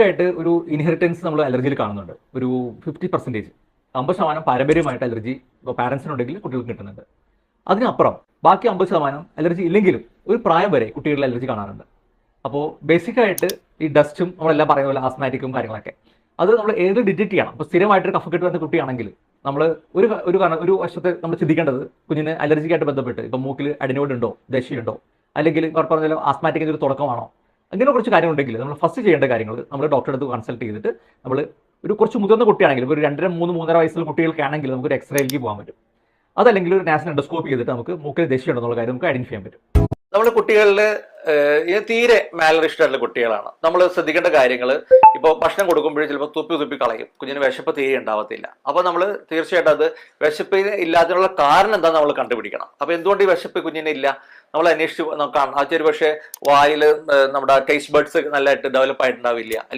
ആയിട്ട് ഒരു ഇൻഹെറിറ്റൻസ് നമ്മൾ അലർജിയിൽ കാണുന്നുണ്ട്. ഒരു 50%, 50% പാരമ്പര്യമായിട്ട് അലർജി ഇപ്പോൾ പാരൻസിനുണ്ടെങ്കിൽ കുട്ടികൾക്ക് കിട്ടുന്നുണ്ട്. അതിനപ്പുറം ബാക്കി 50% അലർജി ഇല്ലെങ്കിലും ഒരു പ്രായം വരെ കുട്ടികളിൽ അലർജി കാണാറുണ്ട്. അപ്പോൾ ബേസിക്കായിട്ട് ഈ ഡസ്റ്റും നമ്മളെല്ലാം പറയുന്ന പോലെ ആസ്മാറ്റിക്കും കാര്യങ്ങളൊക്കെ അത് നമ്മൾ ഏത് ഡിറ്റക്ട് ചെയ്യണം. അപ്പോൾ സ്ഥിരമായിട്ടൊരു കഫക്കെട്ട് വരുന്ന കുട്ടിയാണെങ്കിൽ നമ്മൾ ഒരു വശത്ത് നമ്മൾ ചിന്തിക്കേണ്ടത് കുഞ്ഞിന് അലർജിക്കായിട്ട് ബന്ധപ്പെട്ട് ഇപ്പം മൂക്കിൽ അഡിനോയിഡ് ഉണ്ടോ, ദശയുണ്ടോ, അല്ലെങ്കിൽ പറഞ്ഞാൽ ആസ്മാറ്റിക്കിൻ്റെ ഒരു തുടക്കമാണോ, അങ്ങനെ കുറച്ച് കാര്യങ്ങളുണ്ടെങ്കിൽ നമ്മൾ ഫസ്റ്റ് ചെയ്യേണ്ട കാര്യങ്ങൾ നമ്മൾ ഡോക്ടറെ അടുത്ത് കൺസൾട്ട് ചെയ്തിട്ട് നമ്മൾ കുറച്ച് മുതിർന്ന കുട്ടിയാണെങ്കിൽ ഒരു 2.5, 3, 3.5 വയസ്സുള്ള കുട്ടികൾക്കാണെങ്കിൽ നമുക്ക് ഒരു എക്സ്റേയിലേക്ക് പോകാൻ പറ്റും. അതല്ലെങ്കിൽ ഒരു നാഷണൽ എൻഡോസ്കോപ്പ് ചെയ്തിട്ട് നമുക്ക് മൂക്കിൽ ദശയുണ്ടെന്നുള്ള കാര്യം നമുക്ക് ഐഡന്റിഫൈ ചെയ്യാൻ പറ്റും. നമ്മൾ കുട്ടികളിൽ തീരെ മാലറിഷ്ടമുള്ള കുട്ടികളാണ്. നമ്മൾ ശ്രദ്ധിക്കേണ്ട കാര്യങ്ങൾ, ഇപ്പോൾ ഭക്ഷണം കൊടുക്കുമ്പോഴേ ചിലപ്പോൾ തുപ്പി കളയും, കുഞ്ഞിന് വിശപ്പ് തീരെ ഉണ്ടാവത്തില്ല. അപ്പോൾ നമ്മൾ തീർച്ചയായിട്ടും അത് വിശപ്പ് ഇല്ലാത്തതിനുള്ള കാരണം എന്താണെന്ന് നമ്മൾ കണ്ടുപിടിക്കണം. അപ്പോൾ എന്തുകൊണ്ട് ഈ വിശപ്പ് കുഞ്ഞിന് ഇല്ല നമ്മൾ അന്വേഷിച്ച് നോക്കാം. ആ ഒരു പക്ഷേ വായിൽ നമ്മുടെ ടേസ്റ്റ് ബഡ്സ് നല്ലതായിട്ട് ഡെവലപ്പ് ആയിട്ടുണ്ടാവില്ല.